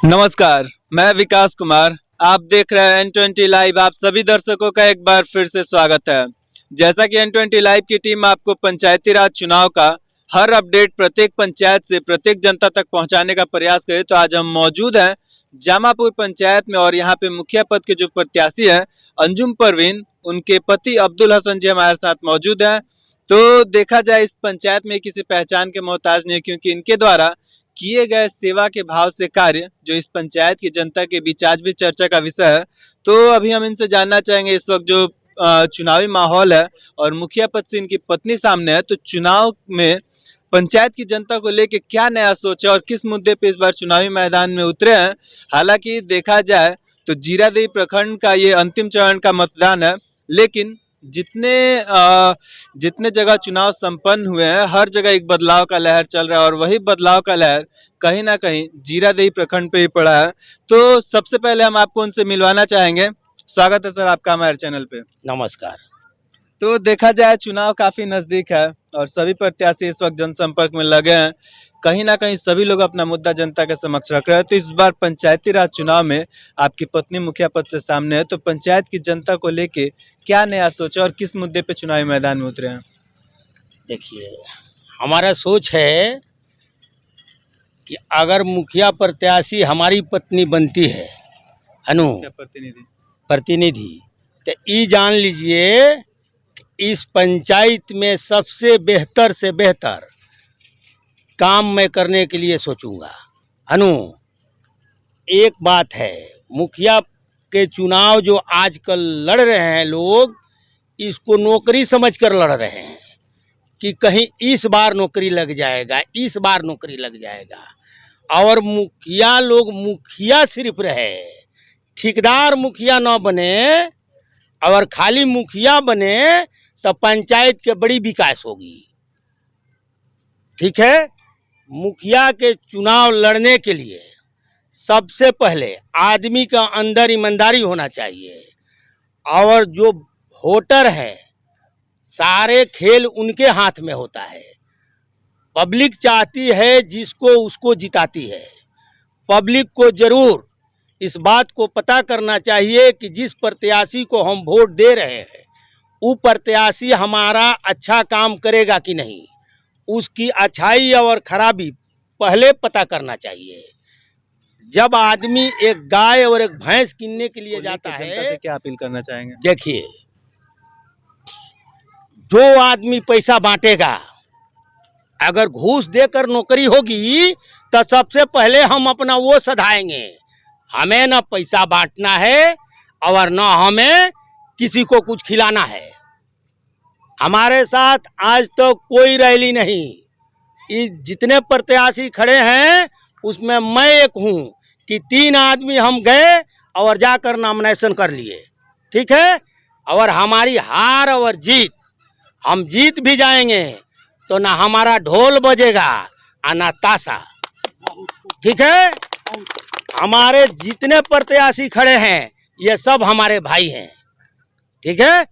नमस्कार, मैं विकास कुमार। आप देख रहे हैं N20 लाइव। आप सभी दर्शकों का एक बार फिर से स्वागत है। जैसा कि N20 लाइव की टीम आपको पंचायती राज चुनाव का हर अपडेट प्रत्येक पंचायत से प्रत्येक जनता तक पहुंचाने का प्रयास करे, तो आज हम मौजूद हैं जामापुर पंचायत में और यहाँ पे मुखिया पद के जो प्रत्याशी हैं अंजुम परवीन, उनके पति अब्दुल हसन जी हमारे साथ मौजूद हैं। तो देखा जाए इस पंचायत में किसी पहचान के मोहताज नहीं, क्योंकि इनके द्वारा किए गए सेवा के भाव से कार्य जो इस पंचायत की जनता के बीच आज भी चर्चा का विषय है। तो अभी हम इनसे जानना चाहेंगे इस वक्त जो चुनावी माहौल है और मुखिया पद से इनकी पत्नी सामने है, तो चुनाव में पंचायत की जनता को लेके क्या नया सोच है और किस मुद्दे पे इस बार चुनावी मैदान में उतरे हैं। हालांकि देखा जाए तो जीरादेई प्रखंड का ये अंतिम चरण का मतदान है, लेकिन जितने जगह चुनाव संपन्न हुए हैं हर जगह एक बदलाव का लहर चल रहा है और वही बदलाव का लहर कहीं ना कहीं जीरादेई प्रखंड पे ही पड़ा है। तो सबसे पहले हम आपको उनसे मिलवाना चाहेंगे। स्वागत है सर आपका हमारे चैनल पे। नमस्कार। तो देखा जाए चुनाव काफी नजदीक है और सभी प्रत्याशी इस वक्त जनसंपर्क में लगे हैं। कहीं ना कहीं सभी लोग अपना मुद्दा जनता के समक्ष रख रहे हैं। तो इस बार पंचायती राज चुनाव में आपकी पत्नी मुखिया पद से सामने है, तो पंचायत की जनता को लेके क्या नया सोचा और किस मुद्दे पे चुनावी मैदान में उतरे हैं? देखिए, हमारा सोच है कि अगर मुखिया प्रत्याशी हमारी पत्नी बनती है प्रतिनिधि, तो ये जान लीजिए कि इस पंचायत में सबसे बेहतर से बेहतर काम मैं करने के लिए सोचूंगा। एक बात है, मुखिया के चुनाव जो आजकल लड़ रहे हैं लोग, इसको नौकरी समझकर लड़ रहे हैं कि कहीं इस बार नौकरी लग जाएगा, इस बार नौकरी लग जाएगा। और मुखिया लोग मुखिया सिर्फ रहे, ठेकेदार मुखिया न बने और खाली मुखिया बने तो पंचायत के बड़ी विकास होगी। ठीक है, मुखिया के चुनाव लड़ने के लिए सबसे पहले आदमी का अंदर ईमानदारी होना चाहिए और जो वोटर है सारे खेल उनके हाथ में होता है। पब्लिक चाहती है जिसको उसको जिताती है। पब्लिक को जरूर इस बात को पता करना चाहिए कि जिस प्रत्याशी को हम वोट दे रहे हैं वो प्रत्याशी हमारा अच्छा काम करेगा कि नहीं, उसकी अच्छाई और खराबी पहले पता करना चाहिए। जब आदमी एक गाय और एक भैंस किनने के लिए जाता है, जनता से क्या अपील करना चाहेंगे? देखिए, जो आदमी पैसा बांटेगा, अगर घूस देकर नौकरी होगी तो सबसे पहले हम अपना वो सधाएंगे। हमें ना पैसा बांटना है और ना हमें किसी को कुछ खिलाना है। हमारे साथ आज तो कोई रैली नहीं, ये जितने प्रत्याशी खड़े हैं उसमें मैं एक हूँ कि 3 आदमी हम गए और जाकर नॉमिनेशन कर लिए। ठीक है, और हमारी हार और जीत, हम जीत भी जाएंगे तो ना हमारा ढोल बजेगा और ना ताशा। ठीक है, हमारे जितने प्रत्याशी खड़े हैं ये सब हमारे भाई हैं। ठीक है,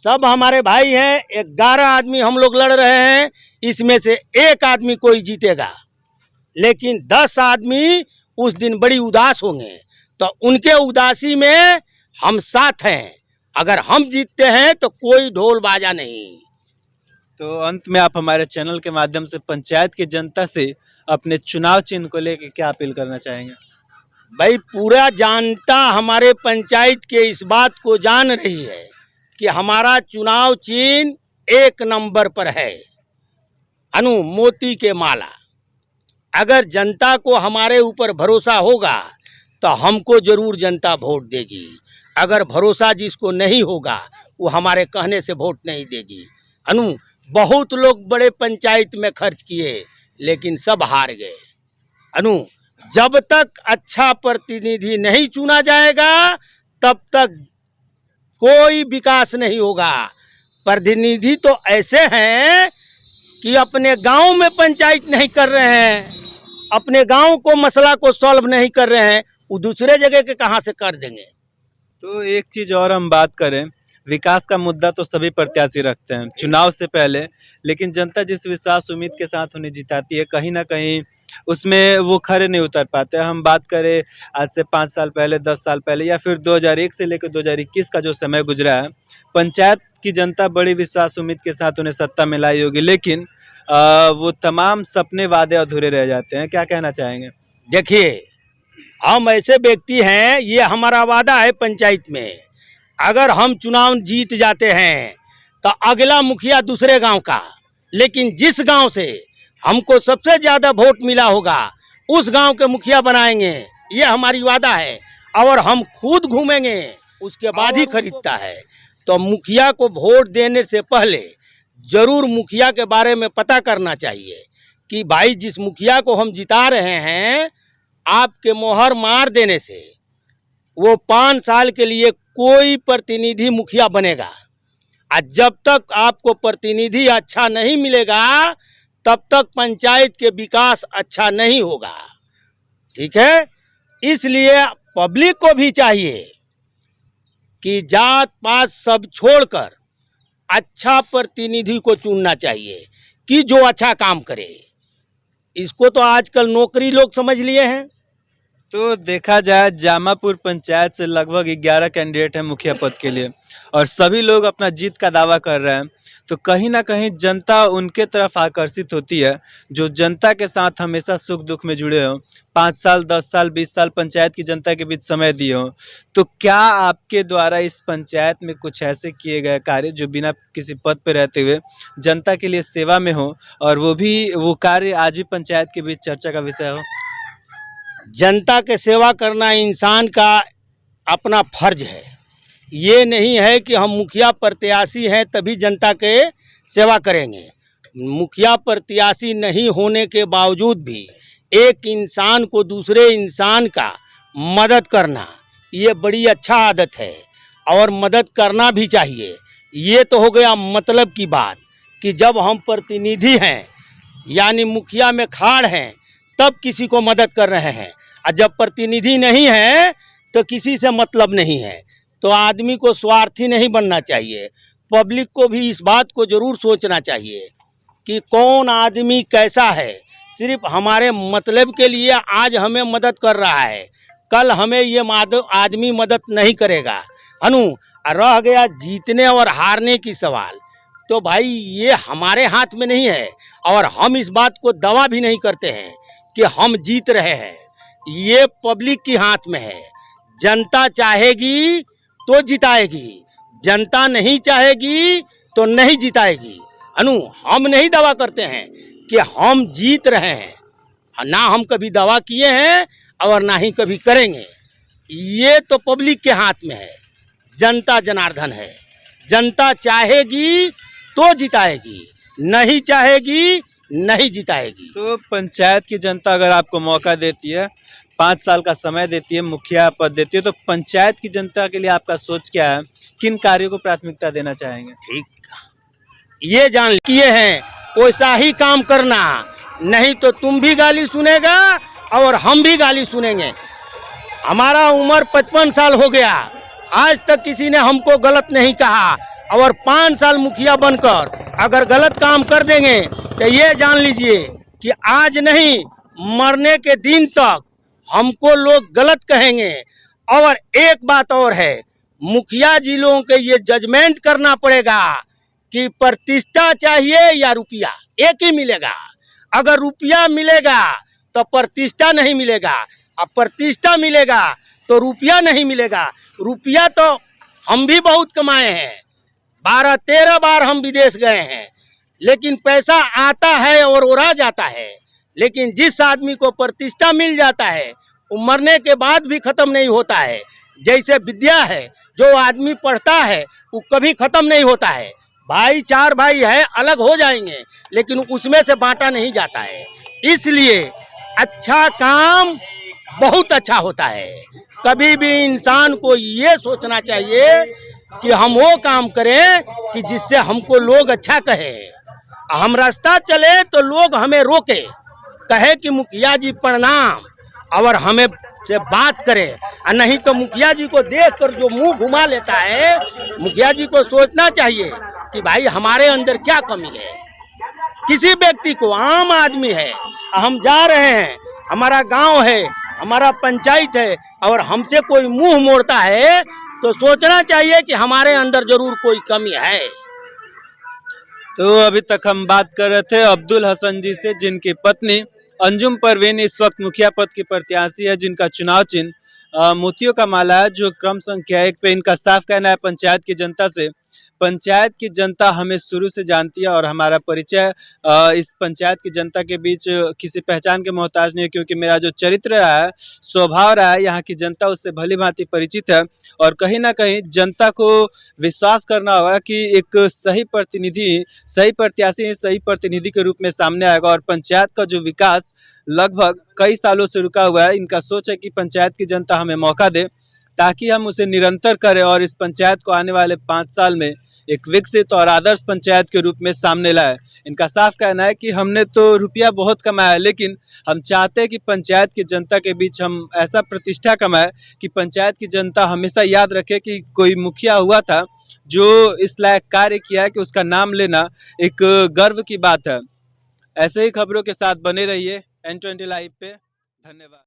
सब हमारे भाई हैं। 11 आदमी हम लोग लड़ रहे हैं, इसमें से एक आदमी कोई जीतेगा, लेकिन 10 आदमी उस दिन बड़ी उदास होंगे। तो उनके उदासी में हम साथ हैं। अगर हम जीतते हैं तो कोई ढोल बाजा नहीं। तो अंत में आप हमारे चैनल के माध्यम से पंचायत की जनता से अपने चुनाव चिन्ह को लेकर क्या अपील करना चाहेंगे? भाई, पूरा जनता हमारे पंचायत के इस बात को जान रही है कि हमारा चुनाव चिन्ह 1 नंबर पर है, मोती के माला। अगर जनता को हमारे ऊपर भरोसा होगा तो हमको जरूर जनता वोट देगी। अगर भरोसा जिसको नहीं होगा वो हमारे कहने से वोट नहीं देगी। बहुत लोग बड़े पंचायत में खर्च किए लेकिन सब हार गए। जब तक अच्छा प्रतिनिधि नहीं चुना जाएगा तब तक कोई विकास नहीं होगा। प्रतिनिधि तो ऐसे हैं कि अपने गांव में पंचायत नहीं कर रहे हैं, अपने गांव को मसला को सॉल्व नहीं कर रहे हैं, वो दूसरे जगह के कहां से कर देंगे। तो एक चीज और हम बात करें, विकास का मुद्दा तो सभी प्रत्याशी रखते हैं चुनाव से पहले, लेकिन जनता जिस विश्वास उम्मीद के साथ उन्हें जिताती है, कहीं ना कहीं उसमें वो खरे नहीं उतर पाते। हम बात करें आज से 5 साल पहले, 10 साल पहले या फिर 2001 से लेकर 2021 का जो समय गुजरा है, पंचायत की जनता बड़ी विश्वास उम्मीद के साथ उन्हें सत्ता में लाई होगी, लेकिन वो तमाम सपने वादे अधूरे रह जाते हैं। क्या कहना चाहेंगे? देखिए, हम ऐसे व्यक्ति हैं, ये हमारा वादा है पंचायत में, अगर हम चुनाव जीत जाते हैं तो अगला मुखिया दूसरे गांव का, लेकिन जिस गांव से हमको सबसे ज़्यादा वोट मिला होगा उस गांव के मुखिया बनाएंगे, ये हमारी वादा है। और हम खुद घूमेंगे, उसके बाद ही खरीदता है। तो मुखिया को वोट देने से पहले जरूर मुखिया के बारे में पता करना चाहिए कि भाई जिस मुखिया को हम जिता रहे हैं, आपके मोहर मार देने से वो 5 साल के लिए कोई प्रतिनिधि मुखिया बनेगा। और जब तक आपको प्रतिनिधि अच्छा नहीं मिलेगा तब तक पंचायत के विकास अच्छा नहीं होगा। ठीक है, इसलिए पब्लिक को भी चाहिए कि जात पात सब छोड़कर अच्छा प्रतिनिधि को चुनना चाहिए कि जो अच्छा काम करे। इसको तो आजकल नौकरी लोग समझ लिए हैं। तो देखा जाए जामापुर पंचायत से लगभग 11 कैंडिडेट हैं मुखिया पद के लिए और सभी लोग अपना जीत का दावा कर रहे हैं। तो कहीं ना कहीं जनता उनके तरफ आकर्षित होती है जो जनता के साथ हमेशा सुख दुख में जुड़े हों, 5 साल 10 साल 20 साल पंचायत की जनता के बीच समय दिए हों। तो क्या आपके द्वारा इस पंचायत में कुछ ऐसे किए गए कार्य जो बिना किसी पद पर रहते हुए जनता के लिए सेवा में हो और वो कार्य आज भी पंचायत के बीच चर्चा का विषय हो? जनता के सेवा करना इंसान का अपना फर्ज है। ये नहीं है कि हम मुखिया प्रत्याशी हैं तभी जनता के सेवा करेंगे। मुखिया प्रत्याशी नहीं होने के बावजूद भी एक इंसान को दूसरे इंसान का मदद करना ये बड़ी अच्छा आदत है और मदद करना भी चाहिए। ये तो हो गया मतलब की बात कि जब हम प्रतिनिधि हैं यानी मुखिया में खाड़ हैं तब किसी को मदद कर रहे हैं, और जब प्रतिनिधि नहीं है तो किसी से मतलब नहीं है। तो आदमी को स्वार्थी नहीं बनना चाहिए। पब्लिक को भी इस बात को जरूर सोचना चाहिए कि कौन आदमी कैसा है। सिर्फ हमारे मतलब के लिए आज हमें मदद कर रहा है, कल हमें ये आदमी मदद नहीं करेगा। रह गया जीतने और हारने की सवाल, तो भाई ये हमारे हाथ में नहीं है और हम इस बात को दावा भी नहीं करते हैं कि हम जीत रहे हैं। ये पब्लिक के हाथ में है। जनता चाहेगी तो जिताएगी, जनता नहीं चाहेगी तो नहीं जिताएगी। हम नहीं दावा करते हैं कि हम जीत रहे हैं, ना हम कभी दावा किए हैं और ना ही कभी करेंगे। ये तो पब्लिक के हाथ में है। जनता जनार्दन है, जनता चाहेगी तो जिताएगी, नहीं चाहेगी नहीं जिताएगी। तो पंचायत की जनता अगर आपको मौका देती है, 5 साल का समय देती है, मुखिया पद देती है, तो पंचायत की जनता के लिए आपका सोच क्या है? किन कार्यों को प्राथमिकता देना चाहेंगे? ठीक, ये जान किए हैं वैसा ही काम करना, नहीं तो तुम भी गाली सुनेगा और हम भी गाली सुनेंगे। हमारा उम्र 55 साल हो गया, आज तक किसी ने हमको गलत नहीं कहा, और 5 साल मुखिया बनकर अगर गलत काम कर देंगे तो ये जान लीजिए कि आज नहीं मरने के दिन तक हमको लोग गलत कहेंगे। और एक बात और है, मुखिया जी लोगों के ये जजमेंट करना पड़ेगा कि प्रतिष्ठा चाहिए या रुपया, एक ही मिलेगा। अगर रुपया मिलेगा तो प्रतिष्ठा नहीं मिलेगा, और प्रतिष्ठा मिलेगा तो रुपया नहीं मिलेगा। रुपया तो हम भी बहुत कमाए हैं, 12-13 बार हम विदेश गए हैं, लेकिन पैसा आता है और उड़ा जाता है। लेकिन जिस आदमी को प्रतिष्ठा मिल जाता है वो मरने के बाद भी खत्म नहीं होता है। जैसे विद्या है, जो आदमी पढ़ता है वो कभी खत्म नहीं होता है। भाई 4 भाई है, अलग हो जाएंगे लेकिन उसमें से बांटा नहीं जाता है। इसलिए अच्छा काम बहुत अच्छा होता है। कभी भी इंसान को ये सोचना चाहिए कि हम वो काम करें कि जिससे हमको लोग अच्छा कहें। हम रास्ता चले तो लोग हमें रोके, कहे कि मुखिया जी प्रणाम, और हमें से बात करें। और नहीं तो मुखिया जी को देखकर जो मुंह घुमा लेता है, मुखिया जी को सोचना चाहिए कि भाई हमारे अंदर क्या कमी है। किसी व्यक्ति को, आम आदमी है, हम जा रहे हैं, हमारा गांव है, हमारा पंचायत है, और हमसे कोई मुंह मोड़ता है तो सोचना चाहिए कि हमारे अंदर जरूर कोई कमी है। तो अभी तक हम बात कर रहे थे अब्दुल हसन जी से, जिनकी पत्नी अंजुम परवीन इस वक्त मुखिया पद की प्रत्याशी है, जिनका चुनाव चिन्ह मोतियों का माला है, जो क्रम संख्या 1 पे। इनका साफ कहना है पंचायत की जनता से, पंचायत की जनता हमें शुरू से जानती है और हमारा परिचय इस पंचायत की जनता के बीच किसी पहचान के मोहताज नहीं है, क्योंकि मेरा जो चरित्र रहा है, स्वभाव रहा है, यहाँ की जनता उससे भली भांति परिचित है। और कहीं ना कहीं जनता को विश्वास करना होगा कि एक सही प्रतिनिधि, सही प्रत्याशी सही प्रतिनिधि के रूप में सामने आएगा। और पंचायत का जो विकास लगभग कई सालों से रुका हुआ है, इनका सोच है कि पंचायत की जनता हमें मौका दे ताकि हम उसे निरंतर करें और इस पंचायत को आने वाले 5 साल में एक विकसित और आदर्श पंचायत के रूप में सामने लाए। इनका साफ कहना है कि हमने तो रुपया बहुत कमाया है, लेकिन हम चाहते हैं कि पंचायत की जनता के बीच हम ऐसा प्रतिष्ठा कमाए कि पंचायत की जनता हमेशा याद रखे कि कोई मुखिया हुआ था जो इस लायक कार्य किया है कि उसका नाम लेना एक गर्व की बात है। ऐसे ही खबरों के साथ बने रहिए N20 लाइव पे। धन्यवाद।